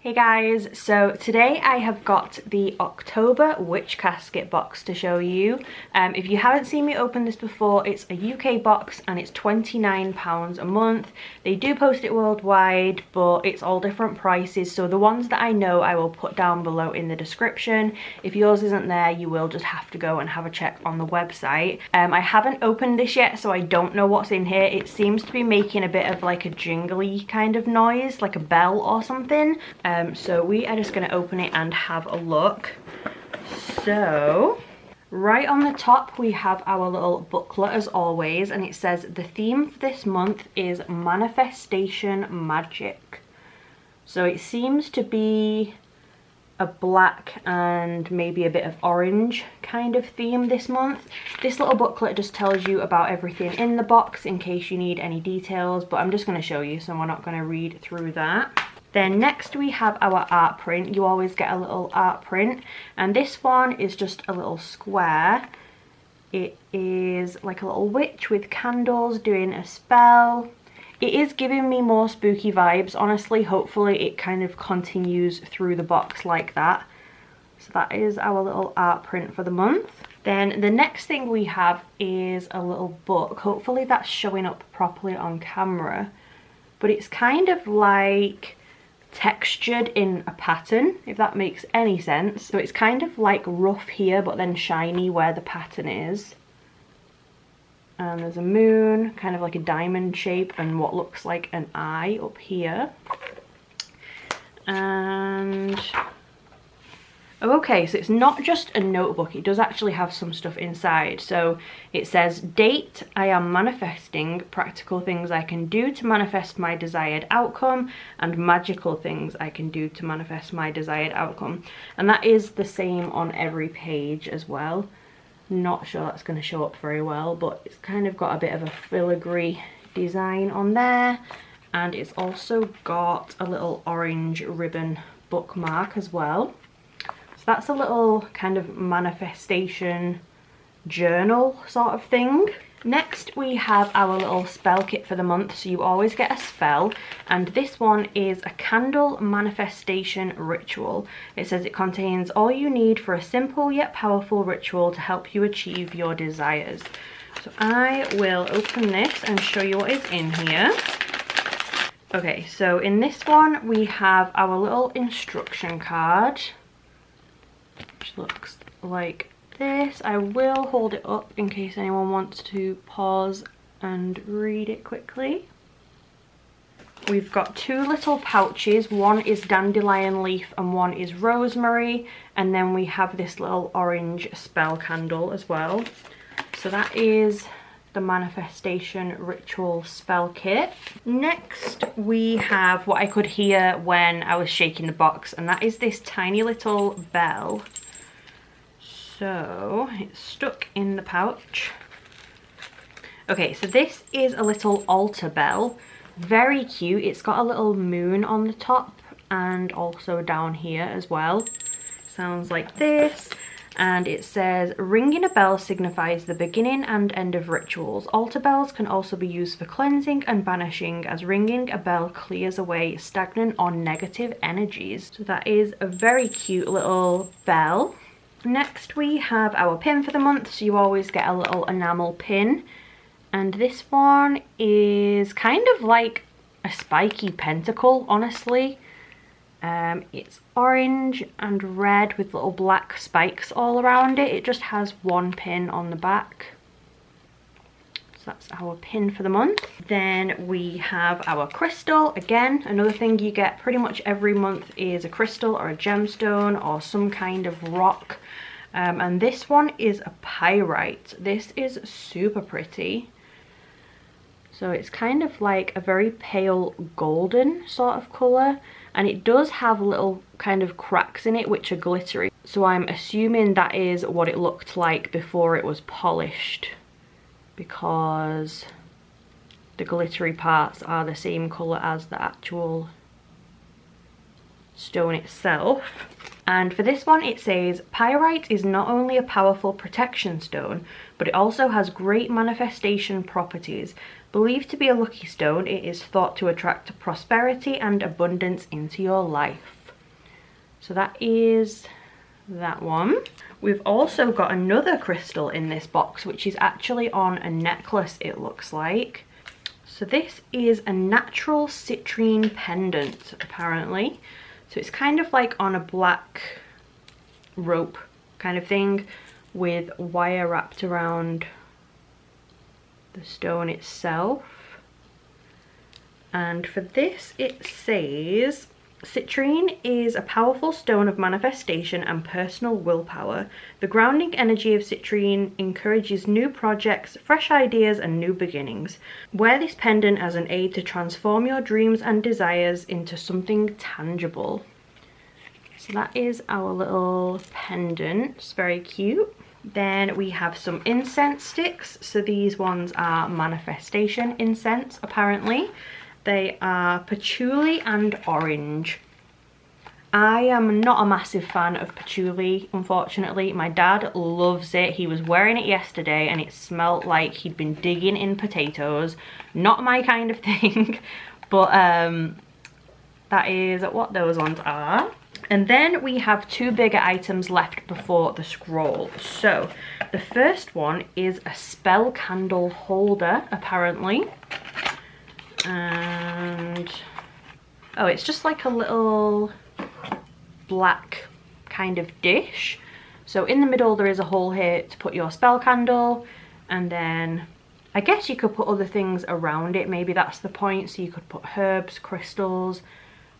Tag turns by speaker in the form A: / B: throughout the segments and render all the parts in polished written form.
A: Hey guys, so today I have got the October Witch Casket box to show you. If you haven't seen me open this before, it's a UK box and it's £29 a month. They do post it worldwide, but it's all different prices. So the ones that I know I will put down below in the description. If yours isn't there, you will just have to go and have a check on the website. I haven't opened this yet, so I don't know what's in here. It seems to be making a bit of like a jingly kind of noise, like a bell or something. So we are just going to open it and have a look. So right on the top we have our little booklet as always, and it says the theme for this month is manifestation magic. So it seems to be a black and maybe a bit of orange kind of theme this month. This little booklet just tells you about everything in the box in case you need any details, but I'm just going to show you, so we're not going to read through that. Then next we have our art print. You always get a little art print, and this one is just a little square. It is like a little witch with candles doing a spell. It is giving me more spooky vibes, honestly. Hopefully it kind of continues through the box like that. So that is our little art print for the month. Then the next thing we have is a little book. Hopefully that's showing up properly on camera. But it's kind of like textured in a pattern, if that makes any sense. So it's kind of like rough here but then shiny where the pattern is. And there's a moon, kind of like a diamond shape, and what looks like an eye up here. And okay, so it's not just a notebook, it does actually have some stuff inside. So it says, date, I am manifesting, practical things I can do to manifest my desired outcome, and magical things I can do to manifest my desired outcome. And that is the same on every page as well. Not sure that's going to show up very well, but it's kind of got a bit of a filigree design on there. And it's also got a little orange ribbon bookmark as well. That's a little kind of manifestation journal sort of thing. Next we have our little spell kit for the month. So you always get a spell, and this one is a candle manifestation ritual. It says it contains all you need for a simple yet powerful ritual to help you achieve your desires. So I will open this and show you what is in here. Okay, so in this one we have our little instruction card, which looks like this. I will hold it up in case anyone wants to pause and read it quickly. We've got two little pouches. One is dandelion leaf and one is rosemary. And then we have this little orange spell candle as well. So that is the manifestation ritual spell kit. Next we have what I could hear when I was shaking the box, and that is this tiny little bell. So it's stuck in the pouch. Okay, so this is a little altar bell. Very cute. It's got a little moon on the top and also down here as well. Sounds like this. And it says, ringing a bell signifies the beginning and end of rituals. Altar bells can also be used for cleansing and banishing, as ringing a bell clears away stagnant or negative energies. So that is a very cute little bell. Next we have our pin for the month. So you always get a little enamel pin. And this one is kind of like a spiky pentacle, honestly. It's orange and red with little black spikes all around it. It just has one pin on the back. So that's our pin for the month. Then we have our crystal. Again, another thing you get pretty much every month is a crystal or a gemstone or some kind of rock. And this one is a pyrite. This is super pretty. So it's kind of like a very pale golden sort of colour, and it does have little kind of cracks in it which are glittery. So I'm assuming that is what it looked like before it was polished, because the glittery parts are the same colour as the actual stone itself. And for this one it says, pyrite is not only a powerful protection stone, but it also has great manifestation properties. Believed to be a lucky stone, it is thought to attract prosperity and abundance into your life. So that is that one. We've also got another crystal in this box, which is actually on a necklace, it looks like. So this is a natural citrine pendant, apparently. So it's kind of like on a black rope kind of thing with wire wrapped around the stone itself. And for this it says, citrine is a powerful stone of manifestation and personal willpower. The grounding energy of citrine encourages new projects, fresh ideas and new beginnings. Wear this pendant as an aid to transform your dreams and desires into something tangible. So that is our little pendant. It's very cute. Then we have some incense sticks. So these ones are manifestation incense, apparently. They are patchouli and orange. I am not a massive fan of patchouli, unfortunately. My dad loves it. He was wearing it yesterday and it smelled like he'd been digging in potatoes. Not my kind of thing, but that is what those ones are. And then we have two bigger items left before the scroll. So the first one is a spell candle holder, apparently. And oh, it's just like a little black kind of dish. So in the middle there is a hole here to put your spell candle, and then I guess you could put other things around it. Maybe that's the point. So you could put herbs, crystals,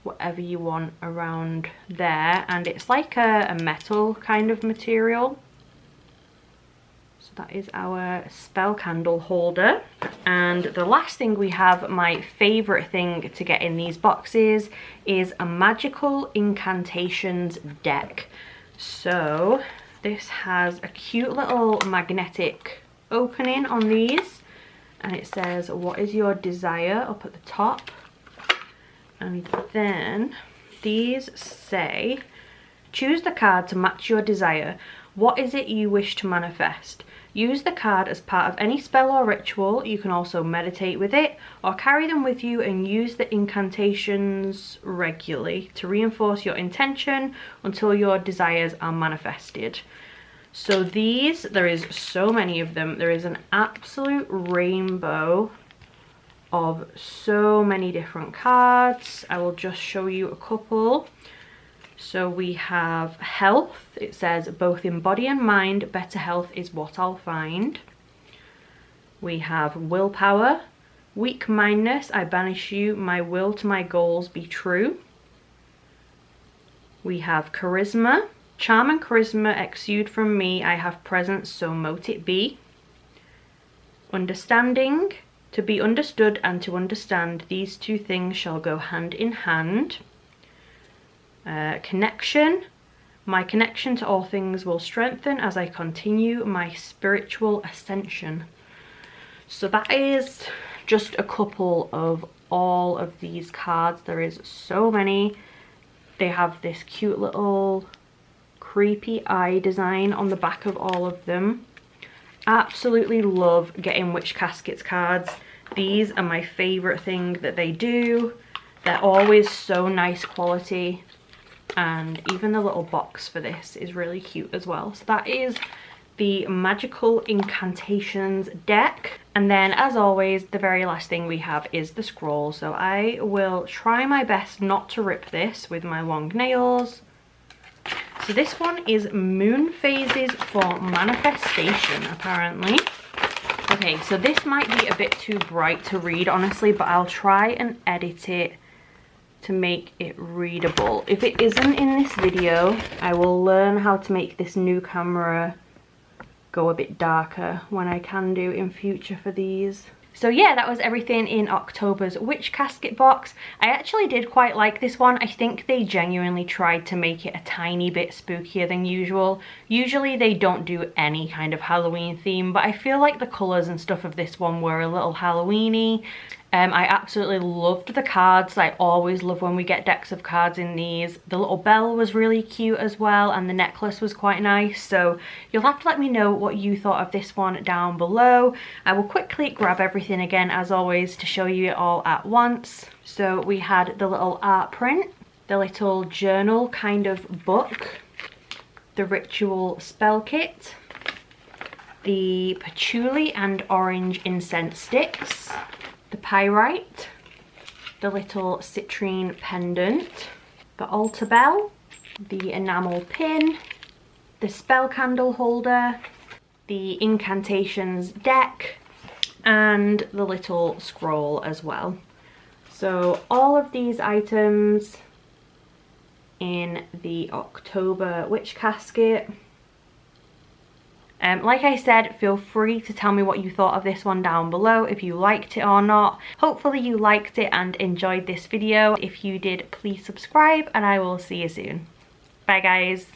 A: whatever you want around there. And it's like a metal kind of material. So that is our spell candle holder. And the last thing we have, my favorite thing to get in these boxes, is a magical incantations deck. So this has a cute little magnetic opening on these, and it says, what is your desire, up at the top. And then these say, choose the card to match your desire. What is it you wish to manifest? Use the card as part of any spell or ritual. You can also meditate with it or carry them with you and use the incantations regularly to reinforce your intention until your desires are manifested. So these, there is so many of them. There is an absolute rainbow of so many different cards. I will just show you a couple. So we have health. It says, both in body and mind, better health is what I'll find. We have willpower. Weak mindedness, I banish you. My will to my goals be true. We have charisma. Charm and charisma exude from me. I have presence, so mote it be. Understanding. To be understood and to understand, these two things shall go hand in hand. Connection. My connection to all things will strengthen as I continue my spiritual ascension. So that is just a couple of all of these cards. There is so many. They have this cute little creepy eye design on the back of all of them. Absolutely love getting Witch Caskets cards. These are my favourite thing that they do. They're always so nice quality. And even the little box for this is really cute as well. So that is the Magical Incantations deck. And then, as always, the very last thing we have is the scroll. So I will try my best not to rip this with my long nails. So this one is Moon Phases for Manifestation, apparently. Okay, so this might be a bit too bright to read, honestly, but I'll try and edit it to make it readable. If it isn't in this video, I will learn how to make this new camera go a bit darker when I can do in future for these. So yeah, that was everything in October's Witch Casket box. I actually did quite like this one. I think they genuinely tried to make it a tiny bit spookier than usual. Usually they don't do any kind of Halloween theme, but I feel like the colours and stuff of this one were a little Halloween-y. I absolutely loved the cards. I always love when we get decks of cards in these. The little bell was really cute as well, and the necklace was quite nice. So you'll have to let me know what you thought of this one down below. I will quickly grab everything again, as always, to show you it all at once. So we had the little art print. the little journal kind of book, the ritual spell kit, the patchouli and orange incense sticks, the pyrite, the little citrine pendant, the altar bell, the enamel pin, the spell candle holder, the Incantations deck, and the little scroll as well. So all of these items in the October witch casket. Like I said, feel free to tell me what you thought of this one down below, if you liked it or not. Hopefully you liked it and enjoyed this video. If you did, please subscribe and I will see you soon. Bye guys.